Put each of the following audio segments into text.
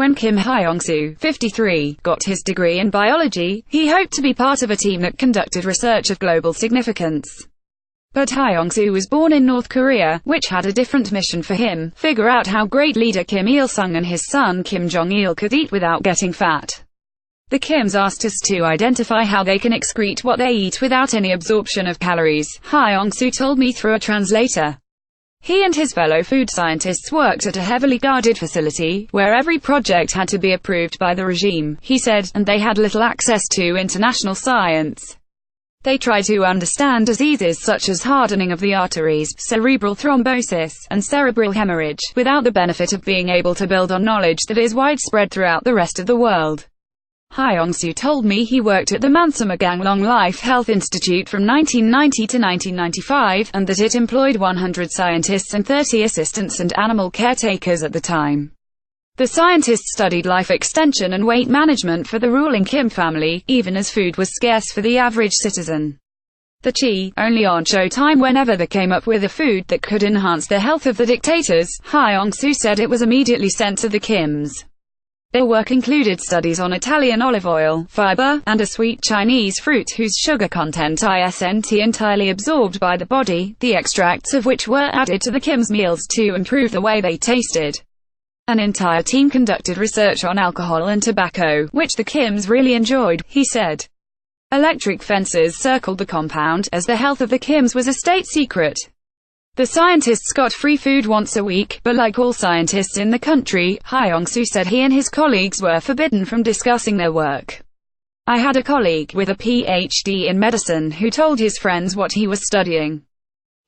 When Kim Hyeongsoo, 53, got his degree in biology, he hoped to be part of a team that conducted research of global significance. But Hyeongsoo was born in North Korea, which had a different mission for him: figure out how great leader Kim Il-sung and his son Kim Jong-il could eat without getting fat. The Kims asked us to identify how they can excrete what they eat without any absorption of calories, Hyeongsoo told me through a translator. He and his fellow food scientists worked at a heavily guarded facility, where every project had to be approved by the regime, he said, and they had little access to international science. They try to understand diseases such as hardening of the arteries, cerebral thrombosis, and cerebral hemorrhage, without the benefit of being able to build on knowledge that is widespread throughout the rest of the world. Hyeongsoo told me he worked at the Mansumugang Long Life Health Institute from 1990 to 1995, and that it employed 100 scientists and 30 assistants and animal caretakers at the time. The scientists studied life extension and weight management for the ruling Kim family, even as food was scarce for the average citizen. The only on Showtime whenever they came up with a food that could enhance the health of the dictators, Hyeongsoo said it was immediately sent to the Kims. Their work included studies on Italian olive oil, fiber, and a sweet Chinese fruit whose sugar content isn't entirely absorbed by the body, the extracts of which were added to the Kims' meals to improve the way they tasted. An entire team conducted research on alcohol and tobacco, which the Kims really enjoyed, he said. Electric fences circled the compound, as the health of the Kims was a state secret. The scientists got free food once a week, but like all scientists in the country, Hyeongsoo said he and his colleagues were forbidden from discussing their work. I had a colleague with a PhD in medicine who told his friends what he was studying.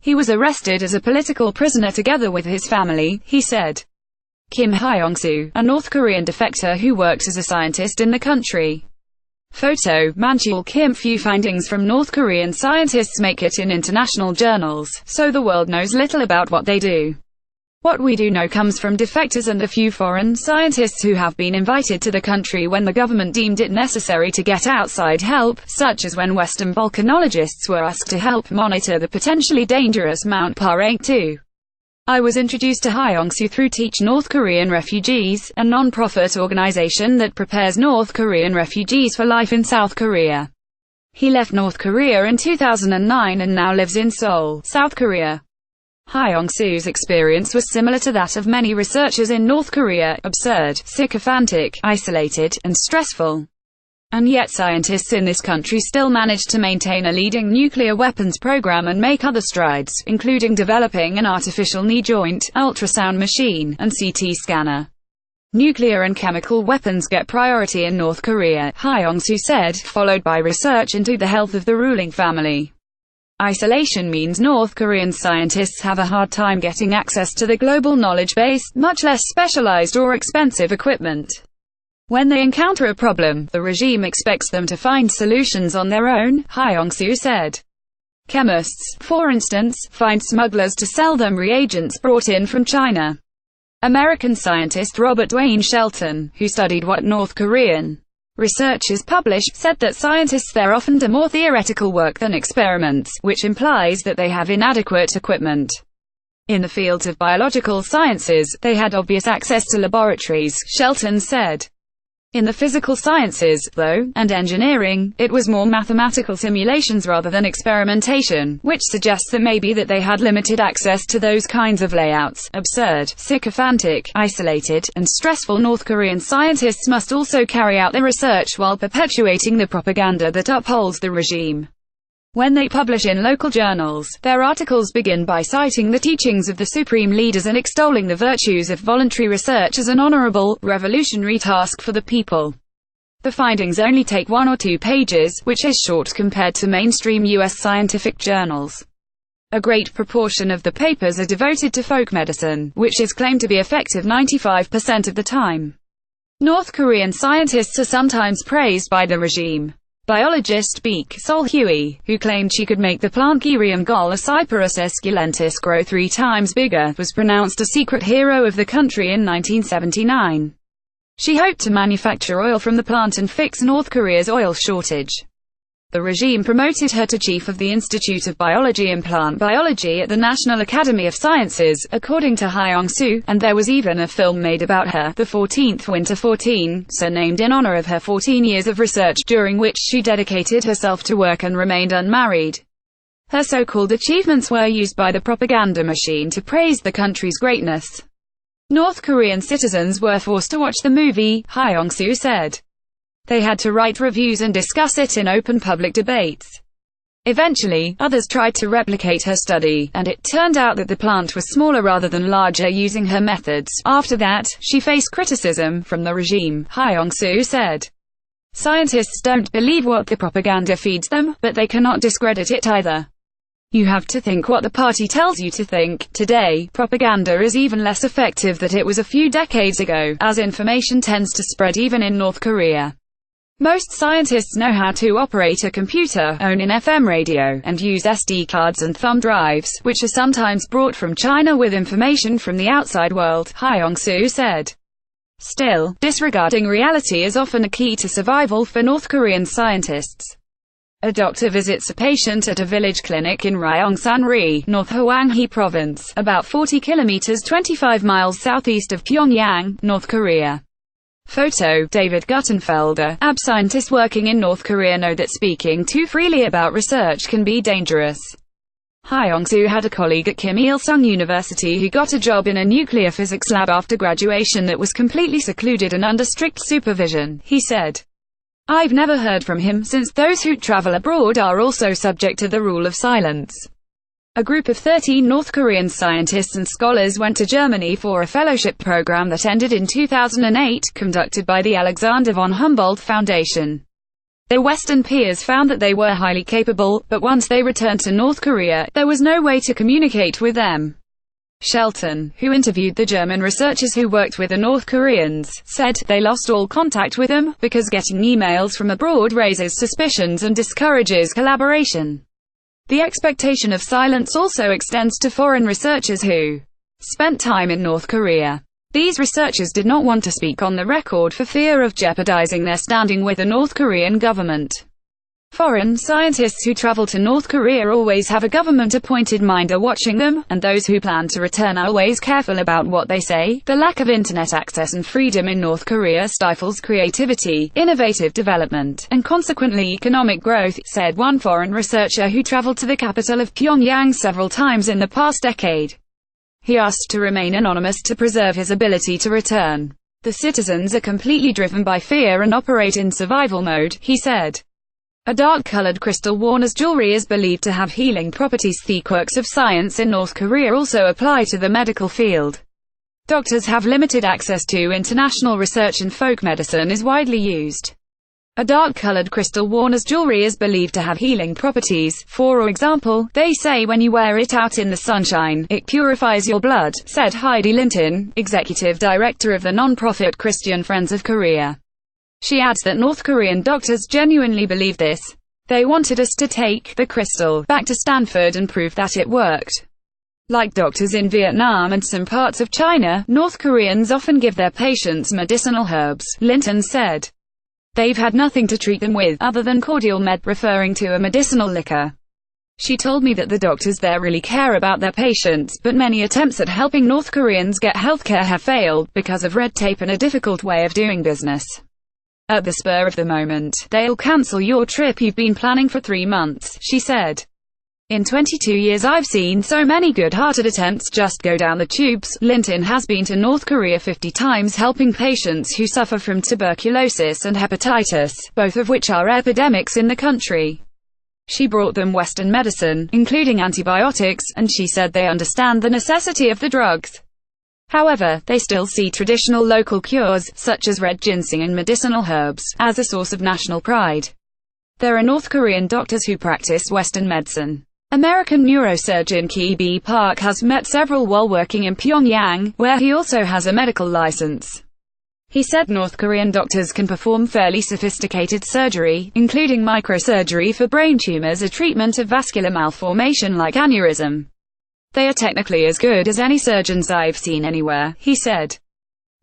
He was arrested as a political prisoner together with his family, he said. Kim Hyeongsoo, a North Korean defector who works as a scientist in the country. Photo, Mansumugang Kim. Few findings from North Korean scientists make it in international journals, so the world knows little about what they do. What we do know comes from defectors and a few foreign scientists who have been invited to the country when the government deemed it necessary to get outside help, such as when Western volcanologists were asked to help monitor the potentially dangerous Mount Parang-2. I was introduced to Hyeongsoo through Teach North Korean Refugees, a non-profit organization that prepares North Korean refugees for life in South Korea. He left North Korea in 2009 and now lives in Seoul, South Korea. Hyeongsoo's experience was similar to that of many researchers in North Korea: absurd, sycophantic, isolated, and stressful. And yet scientists in this country still managed to maintain a leading nuclear weapons program and make other strides, including developing an artificial knee joint, ultrasound machine, and CT scanner. Nuclear and chemical weapons get priority in North Korea, Hyeongsoo said, followed by research into the health of the ruling family. Isolation means North Korean scientists have a hard time getting access to the global knowledge base, much less specialized or expensive equipment. When they encounter a problem, the regime expects them to find solutions on their own, Hyeongsoo said. Chemists, for instance, find smugglers to sell them reagents brought in from China. American scientist Robert Wayne Shelton, who studied what North Korean researchers publish, said that scientists there often do more theoretical work than experiments, which implies that they have inadequate equipment. In the fields of biological sciences, they had obvious access to laboratories, Shelton said. In the physical sciences, though, and engineering, it was more mathematical simulations rather than experimentation, which suggests that maybe that they had limited access to those kinds of layouts. Absurd, sycophantic, isolated, and stressful. North Korean scientists must also carry out their research while perpetuating the propaganda that upholds the regime. When they publish in local journals, their articles begin by citing the teachings of the supreme leaders and extolling the virtues of voluntary research as an honorable, revolutionary task for the people. The findings only take 1 or 2 pages, which is short compared to mainstream U.S. scientific journals. A great proportion of the papers are devoted to folk medicine, which is claimed to be effective 95% of the time. North Korean scientists are sometimes praised by the regime. Biologist Baek Sol-Hui, who claimed she could make the plant Gerium Cyperus esculentis grow 3 times bigger, was pronounced a secret hero of the country in 1979. She hoped to manufacture oil from the plant and fix North Korea's oil shortage. The regime promoted her to chief of the Institute of Biology and Plant Biology at the National Academy of Sciences, according to Hyeongsoo, and there was even a film made about her, The 14th Winter 14, so named in honor of her 14 years of research, during which she dedicated herself to work and remained unmarried. Her so-called achievements were used by the propaganda machine to praise the country's greatness. North Korean citizens were forced to watch the movie, Hyeongsoo said. They had to write reviews and discuss it in open public debates. Eventually, others tried to replicate her study, and it turned out that the plant was smaller rather than larger using her methods. After that, she faced criticism from the regime, Hyeongsoo said. Scientists don't believe what the propaganda feeds them, but they cannot discredit it either. You have to think what the party tells you to think. Today, propaganda is even less effective than it was a few decades ago, as information tends to spread even in North Korea. Most scientists know how to operate a computer, own an FM radio, and use SD cards and thumb drives, which are sometimes brought from China with information from the outside world, Hyeongsoo said. Still, disregarding reality is often a key to survival for North Korean scientists. A doctor visits a patient at a village clinic in Ryongsan-ri, North Hwanghae Province, about 40 kilometers 25 miles southeast of Pyongyang, North Korea. Photo, David Guttenfelder. Scientists working in North Korea know that speaking too freely about research can be dangerous. Hyeongsoo had a colleague at Kim Il-sung University who got a job in a nuclear physics lab after graduation that was completely secluded and under strict supervision, he said. I've never heard from him since. Those who travel abroad are also subject to the rule of silence. A group of 13 North Korean scientists and scholars went to Germany for a fellowship program that ended in 2008, conducted by the Alexander von Humboldt Foundation. Their Western peers found that they were highly capable, but once they returned to North Korea, there was no way to communicate with them. Shelton, who interviewed the German researchers who worked with the North Koreans, said they lost all contact with them, because getting emails from abroad raises suspicions and discourages collaboration. The expectation of silence also extends to foreign researchers who spent time in North Korea. These researchers did not want to speak on the record for fear of jeopardizing their standing with the North Korean government. Foreign scientists who travel to North Korea always have a government-appointed minder watching them, and those who plan to return are always careful about what they say. The lack of internet access and freedom in North Korea stifles creativity, innovative development, and consequently economic growth, said one foreign researcher who traveled to the capital of Pyongyang several times in the past decade. He asked to remain anonymous to preserve his ability to return. The citizens are completely driven by fear and operate in survival mode, he said. A dark-colored crystal worn as jewelry is believed to have healing properties. The quirks of science in North Korea also apply to the medical field. Doctors have limited access to international research and folk medicine is widely used. A dark-colored crystal worn as jewelry is believed to have healing properties. For example, they say when you wear it out in the sunshine, it purifies your blood, said Heidi Linton, executive director of the non-profit Christian Friends of Korea. She adds that North Korean doctors genuinely believe this. They wanted us to take the crystal back to Stanford and prove that it worked. Like doctors in Vietnam and some parts of China, North Koreans often give their patients medicinal herbs, Linton said. They've had nothing to treat them with, other than cordial med, referring to a medicinal liquor. She told me that the doctors there really care about their patients, but many attempts at helping North Koreans get healthcare have failed, because of red tape and a difficult way of doing business. At the spur of the moment, they'll cancel your trip you've been planning for 3 months, she said. In 22 years I've seen so many good-hearted attempts just go down the tubes. Linton has been to North Korea 50 times helping patients who suffer from tuberculosis and hepatitis, both of which are epidemics in the country. She brought them Western medicine, including antibiotics, and she said they understand the necessity of the drugs. However, they still see traditional local cures, such as red ginseng and medicinal herbs, as a source of national pride. There are North Korean doctors who practice Western medicine. American neurosurgeon Ki-B Park has met several while working in Pyongyang, where he also has a medical license. He said North Korean doctors can perform fairly sophisticated surgery, including microsurgery for brain tumors or treatment of vascular malformation like aneurysm. They are technically as good as any surgeons I've seen anywhere, he said.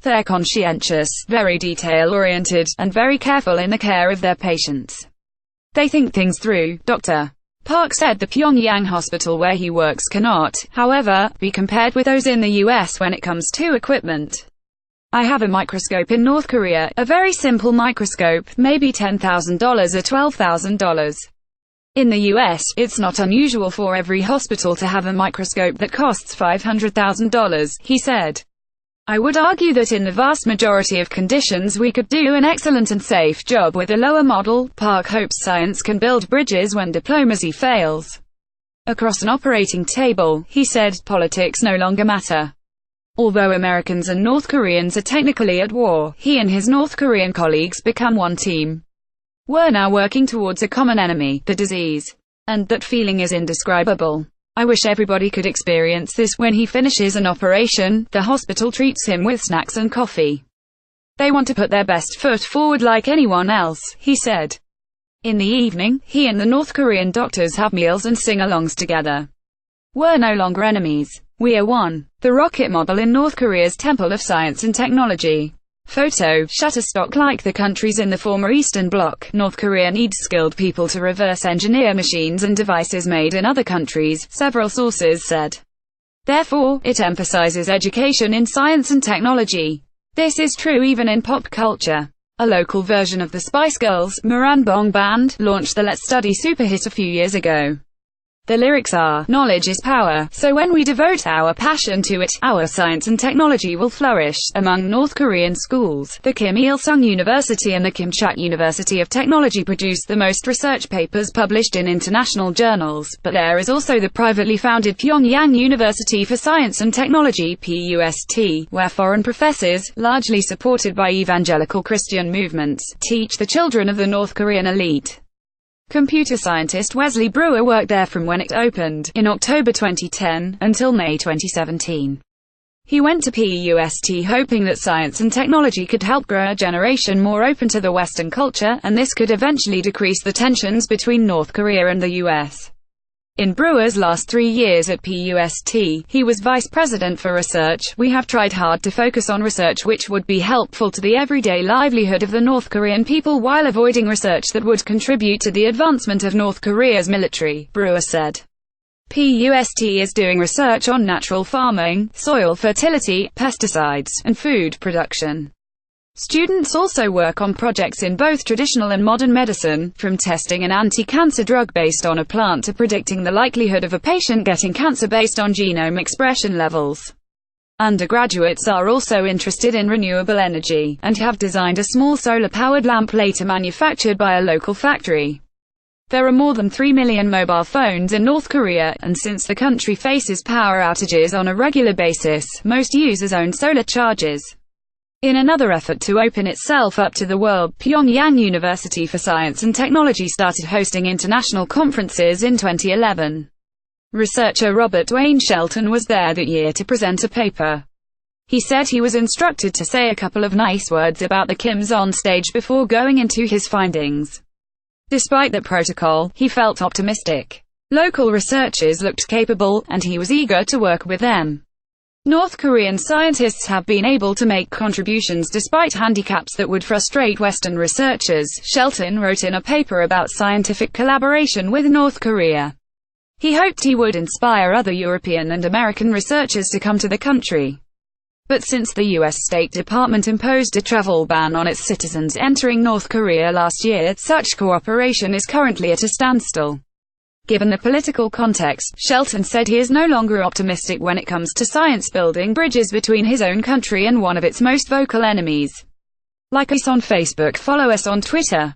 They're conscientious, very detail-oriented, and very careful in the care of their patients. They think things through, Dr. Park said. The Pyongyang hospital where he works cannot, however, be compared with those in the US when it comes to equipment. I have a microscope in North Korea, a very simple microscope, maybe $10,000 or $12,000. In the US, it's not unusual for every hospital to have a microscope that costs $500,000, he said. I would argue that in the vast majority of conditions we could do an excellent and safe job with a lower model. Park hopes science can build bridges when diplomacy fails. Across an operating table, he said, politics no longer matter. Although Americans and North Koreans are technically at war, he and his North Korean colleagues become one team. We're now working towards a common enemy, the disease. And that feeling is indescribable. I wish everybody could experience this. When he finishes an operation, the hospital treats him with snacks and coffee. They want to put their best foot forward like anyone else, he said. In the evening, he and the North Korean doctors have meals and sing-alongs together. We're no longer enemies. We are one. The rocket model in North Korea's Temple of Science and Technology. Photo, Shutterstock. Like the countries in the former Eastern Bloc, North Korea needs skilled people to reverse engineer machines and devices made in other countries, several sources said. Therefore, it emphasizes education in science and technology. This is true even in pop culture. A local version of the Spice Girls, Maranbong Band, launched the Let's Study superhit a few years ago. The lyrics are, knowledge is power, so when we devote our passion to it, our science and technology will flourish. Among North Korean schools, the Kim Il-sung University and the Kimchak University of Technology produce the most research papers published in international journals, but there is also the privately founded Pyongyang University for Science and Technology, PUST, where foreign professors, largely supported by evangelical Christian movements, teach the children of the North Korean elite. Computer scientist Wesley Brewer worked there from when it opened, in October 2010, until May 2017. He went to PUST hoping that science and technology could help grow a generation more open to the Western culture, and this could eventually decrease the tensions between North Korea and the US. In Brewer's last 3 years at PUST, he was vice president for research. We have tried hard to focus on research which would be helpful to the everyday livelihood of the North Korean people while avoiding research that would contribute to the advancement of North Korea's military, Brewer said. PUST is doing research on natural farming, soil fertility, pesticides, and food production. Students also work on projects in both traditional and modern medicine, from testing an anti-cancer drug based on a plant to predicting the likelihood of a patient getting cancer based on genome expression levels. Undergraduates are also interested in renewable energy, and have designed a small solar-powered lamp later manufactured by a local factory. There are more than 3 million mobile phones in North Korea, and since the country faces power outages on a regular basis, most users own solar chargers. In another effort to open itself up to the world, Pyongyang University for Science and Technology started hosting international conferences in 2011. Researcher Robert Dwayne Shelton was there that year to present a paper. He said he was instructed to say a couple of nice words about the Kims on stage before going into his findings. Despite the protocol, he felt optimistic. Local researchers looked capable, and he was eager to work with them. North Korean scientists have been able to make contributions despite handicaps that would frustrate Western researchers, Shelton wrote in a paper about scientific collaboration with North Korea. He hoped he would inspire other European and American researchers to come to the country. But since the U.S. State Department imposed a travel ban on its citizens entering North Korea last year, such cooperation is currently at a standstill. Given the political context, Shelton said he is no longer optimistic when it comes to science building bridges between his own country and one of its most vocal enemies. Like us on Facebook, follow us on Twitter.